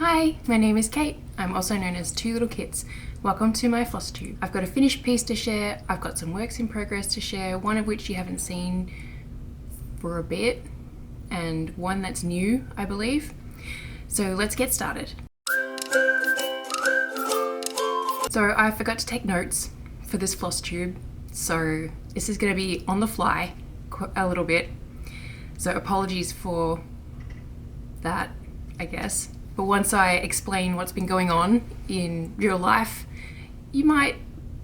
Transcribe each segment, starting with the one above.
Hi, my name is Kate. I'm also known as Two Little Kits. Welcome to my FlossTube. I've got a finished piece to share, I've got some works in progress to share, one of which you haven't seen for a bit, and one that's new, I believe. So let's get started. So I forgot to take notes for this FlossTube, so this is going to be on the fly a little bit. So apologies for that, I guess. But once I explain what's been going on in real life, you might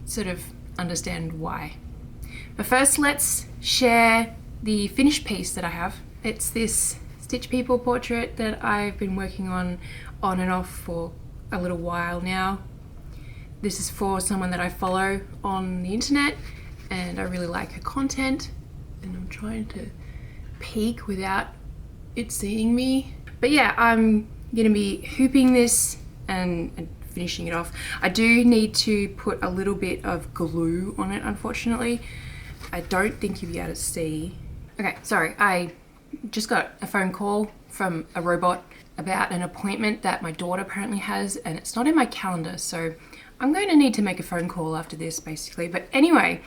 sort of understand why. But first, let's share the finished piece that I have. It's this Stitch People portrait that I've been working on and off for a little while now. This is for someone that I follow on the internet, and I really like her content, and I'm trying to peek without it seeing me. But yeah, I'm gonna be hooping this and finishing it off. I do need to put a little bit of glue on it, unfortunately. I don't think you'll be able to see. Okay, sorry, I just got a phone call from a robot about an appointment that my daughter apparently has, and it's not in my calendar, so I'm going to need to make a phone call after this, basically. But anyway,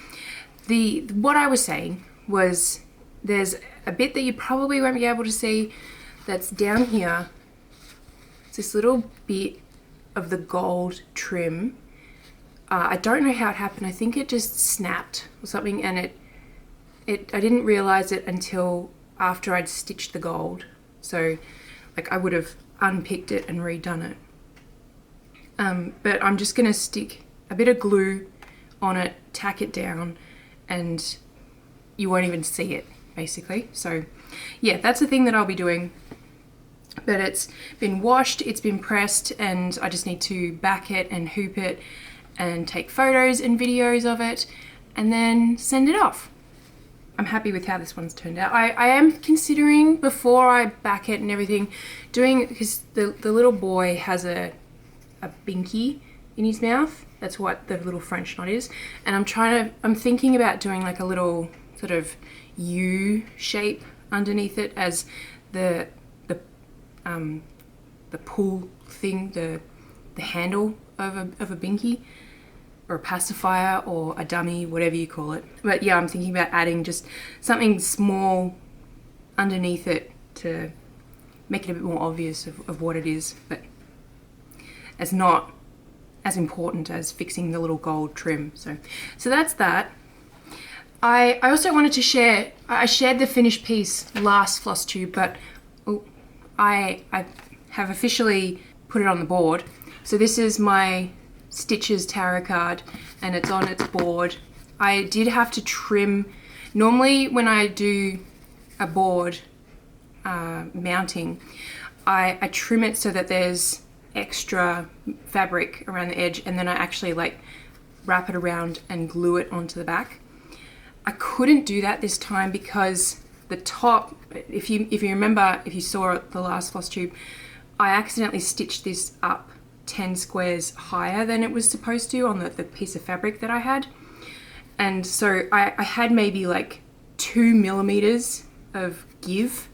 what I was saying was there's a bit that you probably won't be able to see that's down here. It's this little bit of the gold trim. I don't know how it happened. I think it just snapped or something, and I didn't realize it until after I'd stitched the gold. So like I would have unpicked it and redone it. But I'm just gonna stick a bit of glue on it, tack it down, and you won't even see it, basically. So yeah, that's the thing that I'll be doing. But it's been washed, it's been pressed, and I just need to back it and hoop it and take photos and videos of it and then send it off. I'm happy with how this one's turned out. I am considering, before I back it and everything, because the little boy has a binky in his mouth. That's what the little French knot is. And I'm thinking about doing like a little sort of U shape underneath it as the pull thing, the handle of a binky, or a pacifier, or a dummy, whatever you call it. But yeah, I'm thinking about adding just something small underneath it to make it a bit more obvious of what it is, but it's not as important as fixing the little gold trim. So that's that. I also wanted to share, I shared the finished piece last FlossTube, but I have officially put it on the board. So this is my Stitches tarot card, and it's on its board. I did have to trim. Normally when I do a board mounting, I trim it so that there's extra fabric around the edge, and then I actually like wrap it around and glue it onto the back. I couldn't do that this time because the top, if you remember, if you saw the last FlossTube, I accidentally stitched this up 10 squares higher than it was supposed to on the piece of fabric that I had. And so I had maybe like 2 millimeters of give,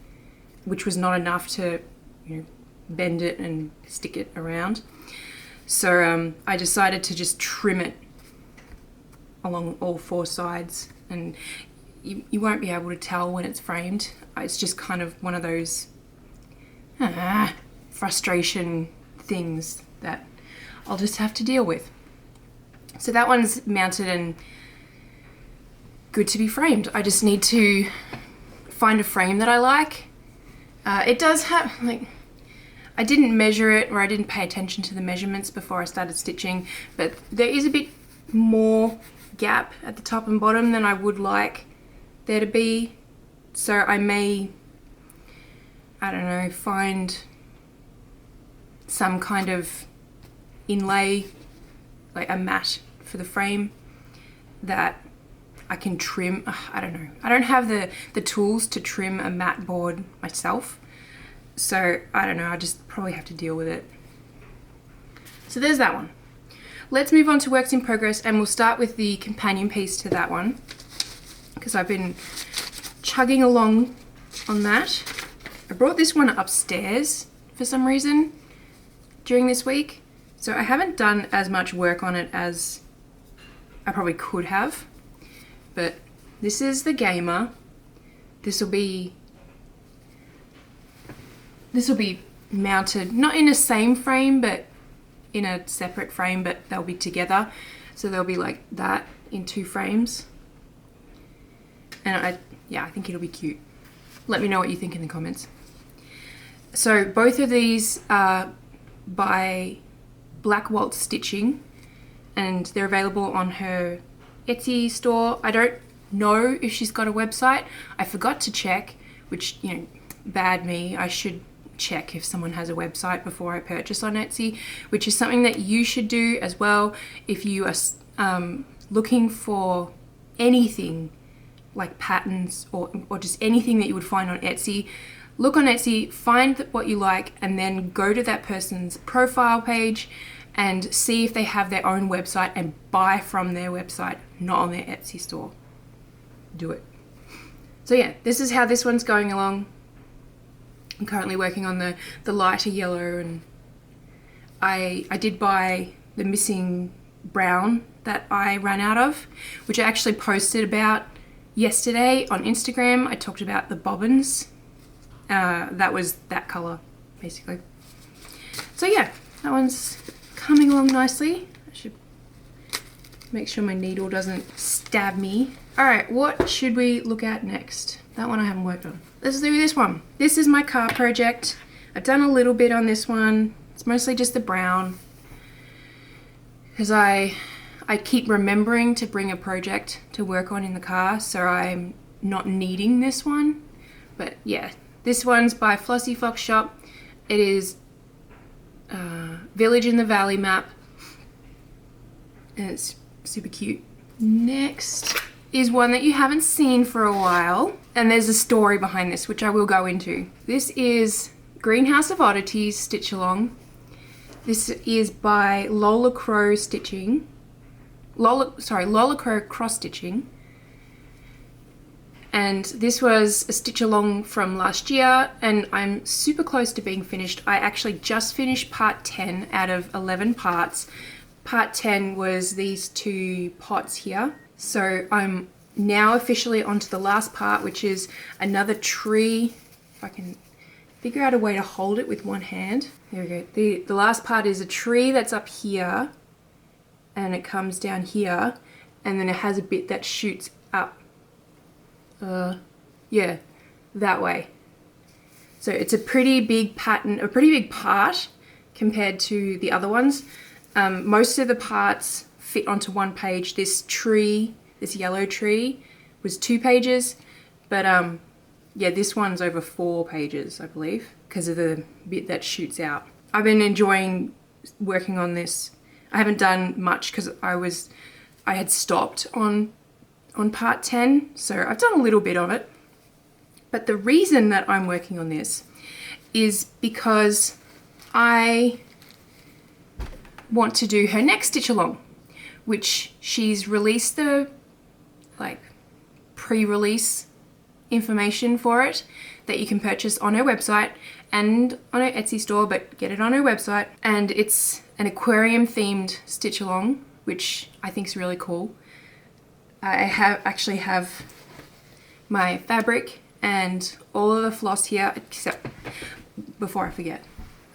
which was not enough to, bend it and stick it around. So I decided to just trim it along all 4 sides, and you won't be able to tell when it's framed. It's just kind of one of those frustration things that I'll just have to deal with. So that one's mounted and good to be framed. I just need to find a frame that I like. It does have, like, I didn't measure it, or I didn't pay attention to the measurements before I started stitching, but there is a bit more gap at the top and bottom than I would like there to be. So I may, I don't know, find some kind of inlay, like a mat for the frame that I can trim. I don't know. I don't have the tools to trim a mat board myself. So I don't know, I just probably have to deal with it. So there's that one. Let's move on to works in progress, and we'll start with the companion piece to that one, because I've been chugging along on that. I brought this one upstairs for some reason. during this week. So I haven't done as much work on it as I probably could have. But this is the gamer. This will be mounted, not in the same frame, but in a separate frame, but they'll be together. So they'll be like that in 2 frames. And I think it'll be cute. Let me know what you think in the comments. So both of these are by Black Waltz Stitching, and they're available on her Etsy store. I don't know if she's got a website. I forgot to check, which, you know, bad me. I should check if someone has a website before I purchase on Etsy, which is something that you should do as well if you are looking for anything like patterns or just anything that you would find on Etsy. Look on Etsy, find what you like, and then go to that person's profile page and see if they have their own website and buy from their website, not on their Etsy store. Do it. So yeah, this is how this one's going along. I'm currently working on the lighter yellow, and I did buy the missing brown that I ran out of, which I actually posted about yesterday on Instagram. I talked about the bobbins. That was that color, basically. So yeah, that one's coming along nicely. I should make sure my needle doesn't stab me. All right, what should we look at next? That one I haven't worked on. Let's do this one. This is my car project. I've done a little bit on this one. It's mostly just the brown, because I keep remembering to bring a project to work on in the car, so I'm not needing this one. But yeah, this one's by FlossyFoxShop. It is Village in the Valley map, and it's super cute. Next is one that you haven't seen for a while, and there's a story behind this, which I will go into. This is Greenhouse of Oddities Stitch Along. This is by Lola Crow Stitching. Lola Crow Cross Stitching. And this was a stitch along from last year, and I'm super close to being finished. I actually just finished part 10 out of 11 parts. Part 10 was these 2 pots here. So I'm now officially onto the last part, which is another tree. If I can figure out a way to hold it with one hand. There we go. The last part is a tree that's up here, and it comes down here, and then it has a bit that shoots up. Yeah, that way. So it's a pretty big pattern, a pretty big part compared to the other ones. Most of the parts fit onto one page. This tree, this yellow tree, was 2 pages, but yeah, this one's over 4 pages, I believe, because of the bit that shoots out. I've been enjoying working on this. I haven't done much because I had stopped on part 10, so I've done a little bit of it. But the reason that I'm working on this is because I want to do her next stitch along, which she's released the pre-release information for it that you can purchase on her website and on her Etsy store, but get it on her website. And it's an aquarium themed stitch along, which I think is really cool. I actually have my fabric and all of the floss here, except before I forget,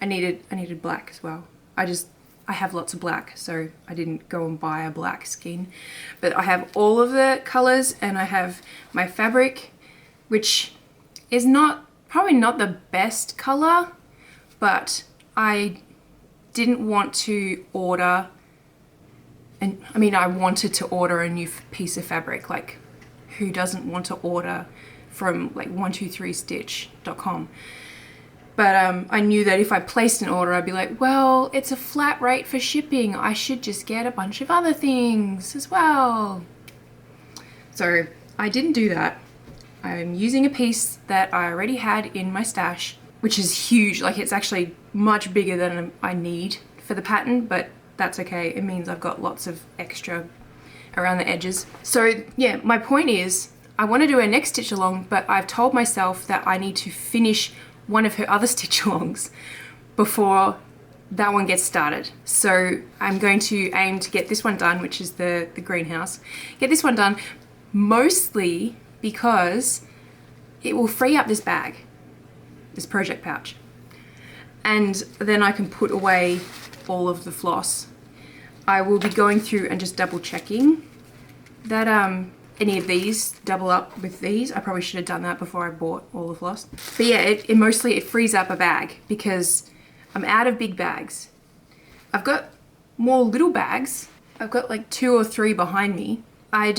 I needed black as well. I have lots of black, so I didn't go and buy a black skein. But I have all of the colors, and I have my fabric, which is probably not the best color, but I didn't want to order, and I mean, I wanted to order a new piece of fabric. Like, who doesn't want to order from like 123stitch.com? But I knew that if I placed an order, I'd be like, well, it's a flat rate for shipping. I should just get a bunch of other things as well. So I didn't do that. I'm using a piece that I already had in my stash, which is huge. Like, it's actually much bigger than I need for the pattern, but that's okay. It means I've got lots of extra around the edges. So yeah, my point is I want to do a next stitch along, but I've told myself that I need to finish one of her other stitch alongs before that one gets started. So I'm going to aim to get this one done, which is the greenhouse. Get this one done mostly because it will free up this bag, this project pouch. And then I can put away all of the floss. I will be going through and just double checking that any of these double up with these. I probably should have done that before I bought all the floss. But yeah, it mostly frees up a bag because I'm out of big bags. I've got more little bags. I've got like 2 or 3 behind me. I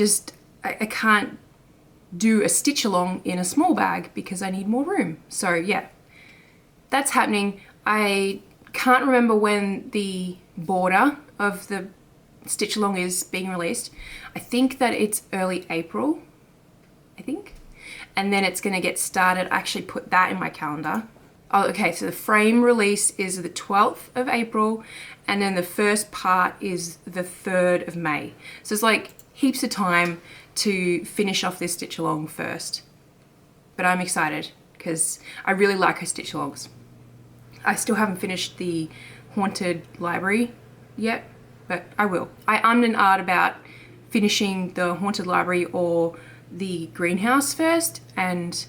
can't do a stitch along in a small bag because I need more room. So yeah, that's happening. I can't remember when the border of the stitch along is being released. I think that it's early April, I think. And then it's gonna get started. I actually put that in my calendar. Oh, okay, so the frame release is the 12th of April, and then the first part is the 3rd of May. So it's like heaps of time to finish off this stitch along first. But I'm excited because I really like her stitch alongs. I still haven't finished the Haunted Library yet, but I will. I ummed and ahed about finishing the Haunted Library or the greenhouse first, and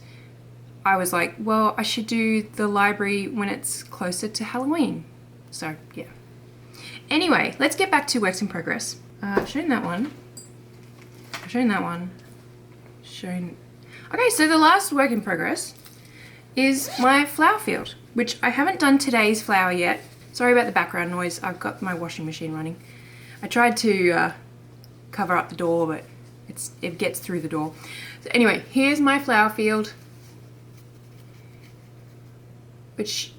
I was like, well, I should do the library when it's closer to Halloween. So yeah. Anyway, let's get back to works in progress. I've shown that one. I've shown that one. Okay, so the last work in progress is my flower field, which I haven't done today's flower yet. Sorry about the background noise. I've got my washing machine running. I tried to cover up the door, but it gets through the door. So anyway, here's my flower field, which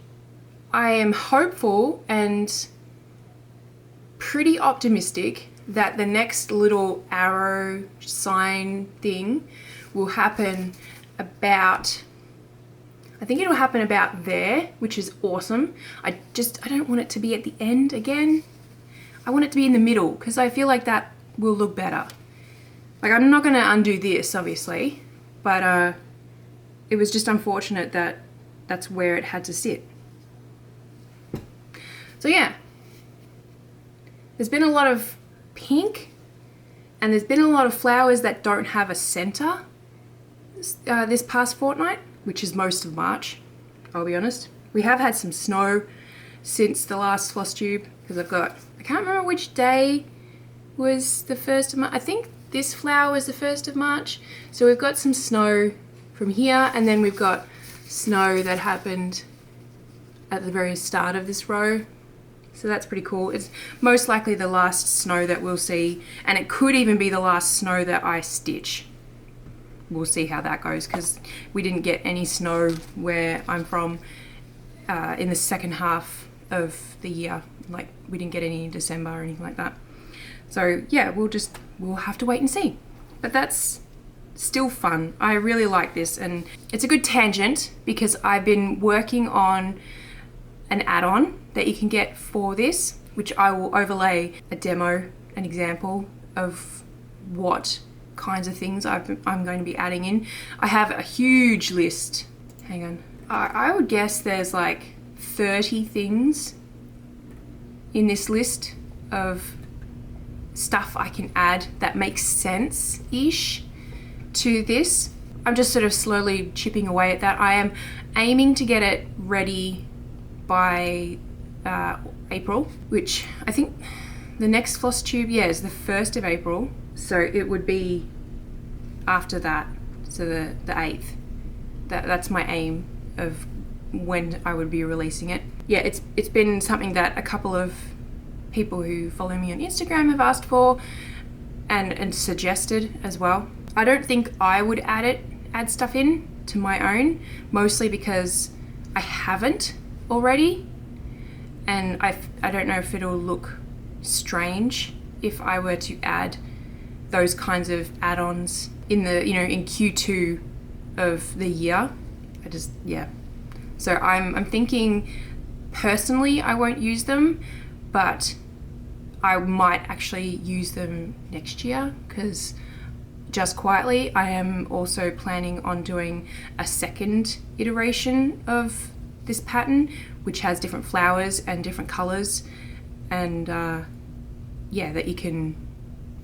I am hopeful and pretty optimistic that the next little arrow sign thing will happen about, I think it'll happen about there, which is awesome. I don't want it to be at the end again. I want it to be in the middle because I feel like that will look better. Like, I'm not gonna undo this, obviously, but it was just unfortunate that that's where it had to sit. So yeah, there's been a lot of pink and there's been a lot of flowers that don't have a center this past fortnight, which is most of March, I'll be honest. We have had some snow since the last FlossTube because I can't remember which day was the 1st of March. I think this flower was the 1st of March. So we've got some snow from here, and then we've got snow that happened at the very start of this row. So that's pretty cool. It's most likely the last snow that we'll see, and it could even be the last snow that I stitch. We'll see how that goes because we didn't get any snow where I'm from in the second half of the year. Like, we didn't get any in December or anything like that. So yeah, we'll have to wait and see. But that's still fun. I really like this, and it's a good tangent because I've been working on an add-on that you can get for this, which I will overlay a demo, an example of what kinds of things I'm going to be adding in. I have a huge list. Hang on. I would guess there's like 30 things in this list of stuff I can add that makes sense-ish to this. I'm just sort of slowly chipping away at that. I am aiming to get it ready by April, which I think the next FlossTube, yeah, is the 1st of April. So it would be after that, so the 8th. That's my aim of when I would be releasing it. Yeah, it's been something that a couple of people who follow me on Instagram have asked for and suggested as well. I don't think I would add stuff in to my own, mostly because I haven't already, and I don't know if it'll look strange if I were to add those kinds of add-ons in the, in Q2 of the year. Yeah. So I'm thinking personally I won't use them, but I might actually use them next year because just quietly I am also planning on doing a second iteration of this pattern which has different flowers and different colors, and yeah, that you can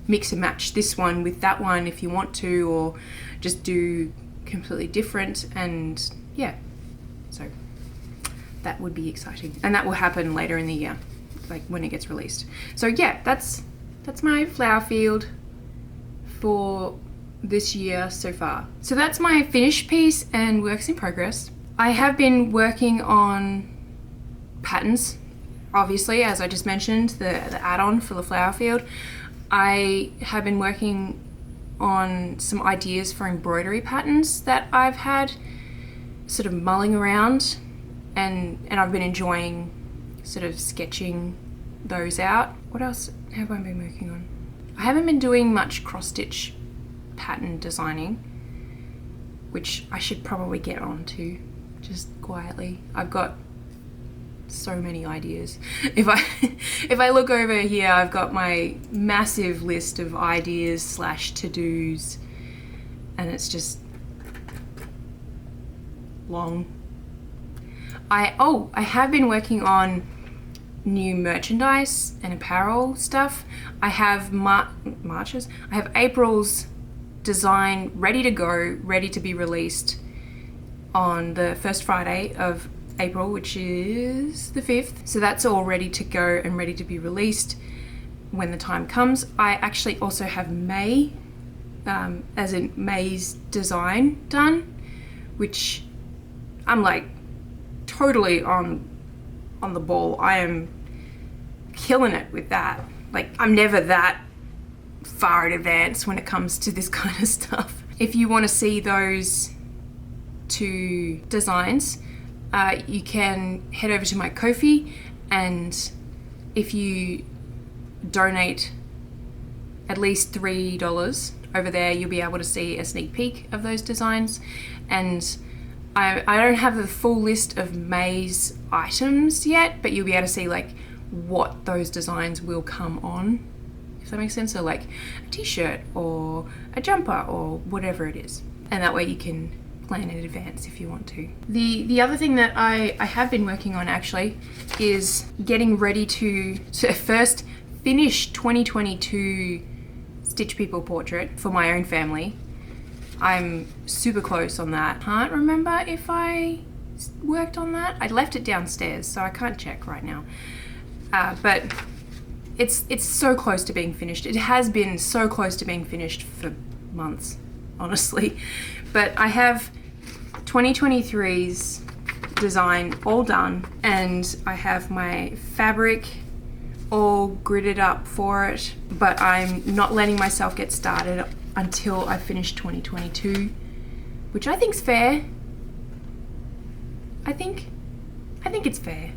mix and match this one with that one if you want to, or just do completely different. And yeah, so that would be exciting, and that will happen later in the year, like when it gets released. So yeah, that's my flower field for this year so far. So that's my finished piece and works in progress. I have been working on patterns, obviously, as I just mentioned, the add-on for the flower field. I have been working on some ideas for embroidery patterns that I've had sort of mulling around, and I've been enjoying sort of sketching those out. What else have I been working on? I haven't been doing much cross-stitch pattern designing, which I should probably get on to, just quietly. I've got so many ideas. If I look over here, I've got my massive list of ideas / to-dos, and it's just long. I have been working on new merchandise and apparel stuff. I have March's. I have April's design ready to go, ready to be released on the first Friday of April, which is the 5th. So that's all ready to go and ready to be released when the time comes. I actually also have May, as in May's design done, which I'm like totally on the ball. I am killing it with that. Like, I'm never that far in advance when it comes to this kind of stuff. If you want to see those 2 designs, you can head over to my Ko-fi, and if you donate at least $3 over there, you'll be able to see a sneak peek of those designs. And I don't have the full list of May's items yet, but you'll be able to see like what those designs will come on, if that makes sense. So like a t-shirt or a jumper or whatever it is, and that way you can plan in advance if you want to. The other thing that I have been working on actually is getting ready to first finish 2022 Stitch People portrait for my own family. I'm super close on that. Can't remember if I worked on that. I left it downstairs, so I can't check right now. But it's so close to being finished. It has been so close to being finished for months, honestly. But I have 2023's design all done, and I have my fabric all gridded up for it, but I'm not letting myself get started until I finish 2022, which I think's fair. I think it's fair.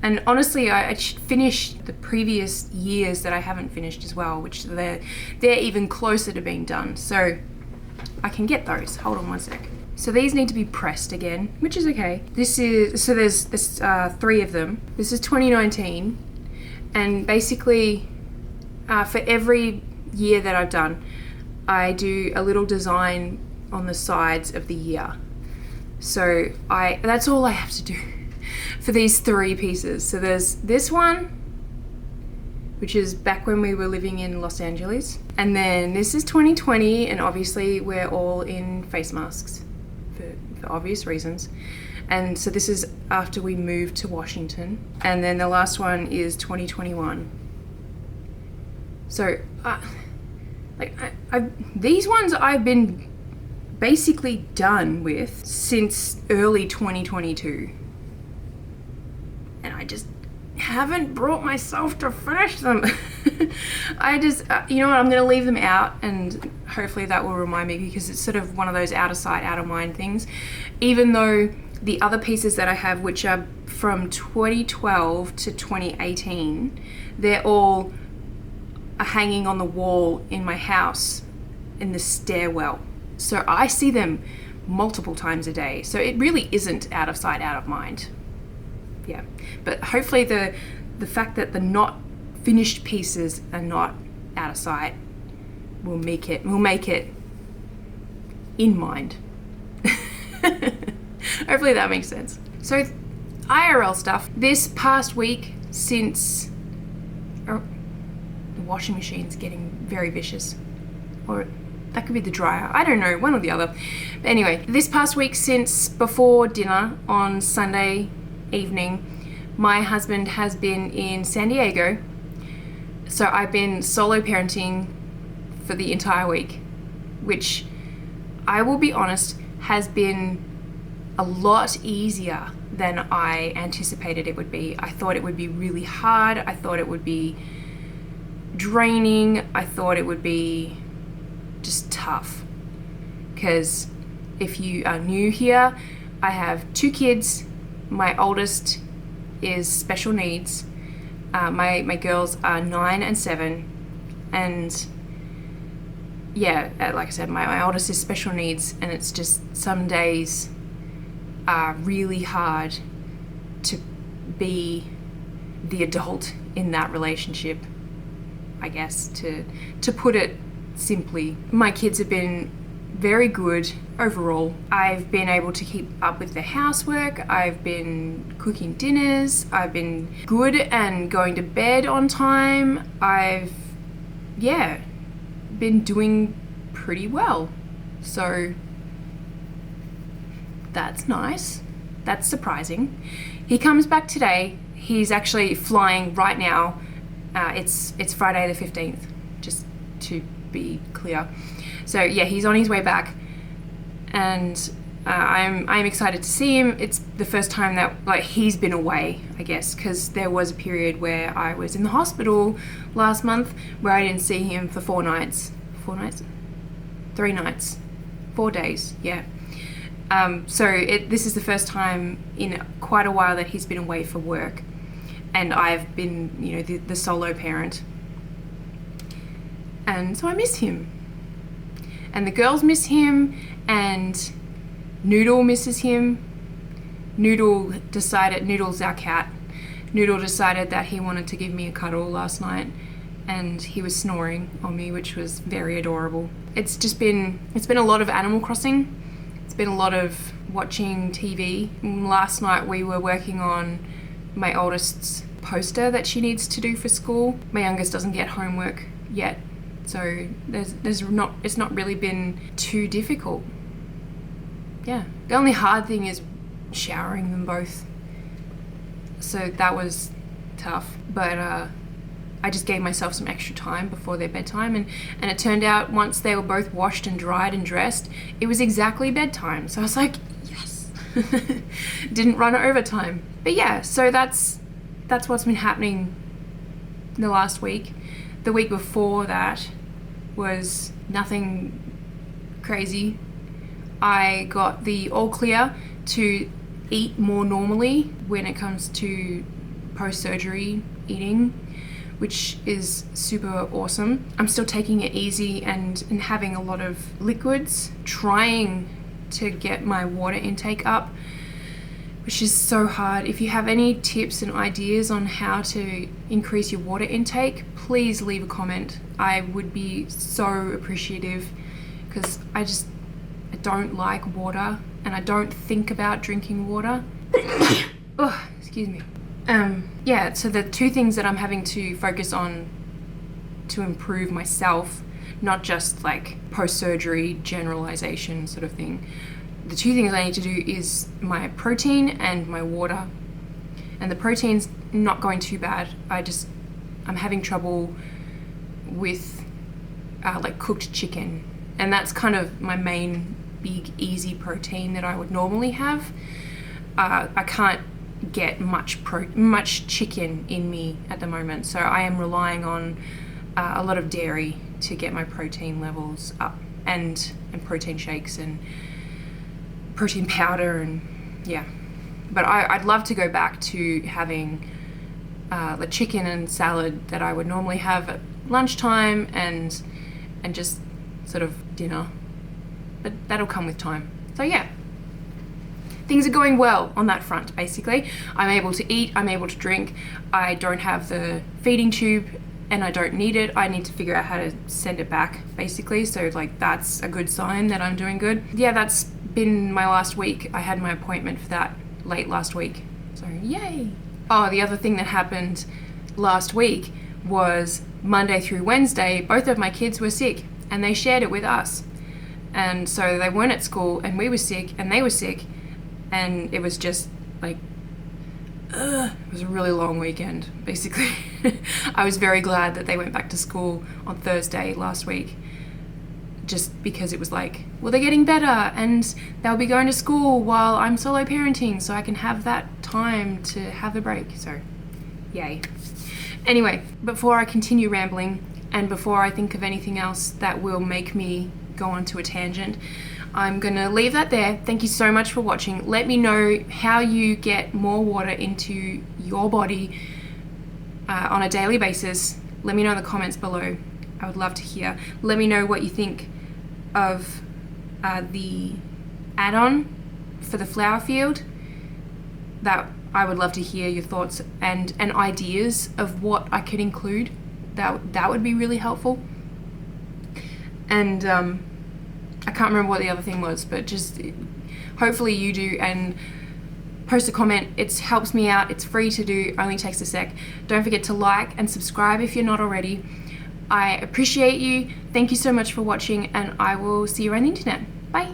And honestly, I should finish the previous years that I haven't finished as well, which they're even closer to being done. So I can get those. Hold on one sec. So these need to be pressed again, which is okay. There's 3 of them. This is 2019, and basically for every year that I've done, I do a little design on the sides of the year. So that's all I have to do for these 3 pieces. So there's this one, which is back when we were living in Los Angeles. And then this is 2020, and obviously we're all in face masks for obvious reasons. And so this is after we moved to Washington. And then the last one is 2021. So these ones I've been basically done with since early 2022. And I just haven't brought myself to finish them. I just, you know what, I'm going to leave them out, and hopefully that will remind me, because it's sort of one of those out of sight, out of mind things. Even though the other pieces that I have, which are from 2012 to 2018, they're all hanging on the wall in my house in the stairwell. So I see them multiple times a day. So it really isn't out of sight, out of mind. Yeah, but hopefully the fact that the not finished pieces are not out of sight will make it in mind. Hopefully that makes sense. So IRL stuff. This past week since the washing machine's getting very vicious, or that could be the dryer, I don't know, one or the other. But anyway, this past week since before dinner on Sunday evening, my husband has been in San Diego, so I've been solo parenting for the entire week, which I will be honest has been a lot easier than I anticipated it would be. I thought it would be really hard. I thought it would be draining. I thought it would be just tough. Because if you are new here, I have 2 kids. My oldest is special needs. My girls are 9 and 7. And yeah, like I said, my oldest is special needs, and it's just some days are really hard to be the adult in that relationship, I guess, to put it simply. My kids have been very good overall. I've been able to keep up with the housework. I've been cooking dinners. I've been good and going to bed on time. I've, yeah, been doing pretty well. So that's nice. That's surprising. He comes back today. He's actually flying right now. It's Friday the 15th, just to be clear. So yeah, he's on his way back, and I'm excited to see him. It's the first time that he's been away, I guess, because there was a period where I was in the hospital last month where I didn't see him for 4 nights. 4 nights? 3 nights. 4 days, yeah. So this is the first time in quite a while that he's been away for work, and I've been, the solo parent, and so I miss him, and the girls miss him, and Noodle misses him. Noodle's our cat. Noodle decided that he wanted to give me a cuddle last night, and he was snoring on me, which was very adorable. It's been a lot of Animal Crossing. It's been a lot of watching TV. Last night we were working on my oldest's poster that she needs to do for school. My youngest doesn't get homework yet, so it's not really been too difficult. Yeah. The only hard thing is showering them both. So that was tough, but I just gave myself some extra time before their bedtime, and it turned out once they were both washed and dried and dressed, it was exactly bedtime. So I was like, yes. Didn't run overtime. But yeah, so that's what's been happening the last week. The week before that was nothing crazy. I got the all clear to eat more normally when it comes to post-surgery eating, which is super awesome. I'm still taking it easy and having a lot of liquids, trying to get my water intake up, which is so hard. If you have any tips and ideas on how to increase your water intake, please leave a comment. I would be so appreciative, because I don't like water, and I don't think about drinking water. Oh, excuse me. Yeah, so the 2 things that I'm having to focus on to improve myself, not just like post-surgery generalization sort of thing. The 2 things I need to do is my protein and my water. And the protein's not going too bad. I'm having trouble with like cooked chicken. And that's kind of my main big easy protein that I would normally have. I can't get much chicken in me at the moment, so I am relying on a lot of dairy to get my protein levels up, and protein shakes and protein powder, and yeah. But I'd love to go back to having the chicken and salad that I would normally have at lunchtime and just sort of dinner, but that'll come with time. So yeah, things are going well on that front. Basically, I'm able to eat, I'm able to drink. I don't have the feeding tube, and I don't need it. I need to figure out how to send it back, basically. So like, that's a good sign that I'm doing good. Yeah, that's been my last week. I had my appointment for that late last week, So yay. Oh, the other thing that happened last week was Monday through Wednesday, both of my kids were sick and they shared it with us. And so they weren't at school and we were sick and they were sick, and it was just like, it was a really long weekend, basically. I was very glad that they went back to school on Thursday last week, just because it was like, well, they're getting better and they'll be going to school while I'm solo parenting, so I can have that time to have the break. So yay. Anyway, before I continue rambling and before I think of anything else that will make me go onto a tangent, I'm gonna leave that there. Thank you so much for watching. Let me know how you get more water into your body on a daily basis. Let me know in the comments below. I would love to hear. Let me know what you think of the add-on for the flower field. That I would love to hear your thoughts and ideas of what I could include. That would be really helpful. And I can't remember what the other thing was, but just hopefully you do, and post a comment. It helps me out. It's free to do, only takes a sec. Don't forget to like and subscribe if you're not already. I appreciate you. Thank you so much for watching, and I will see you around the internet. Bye.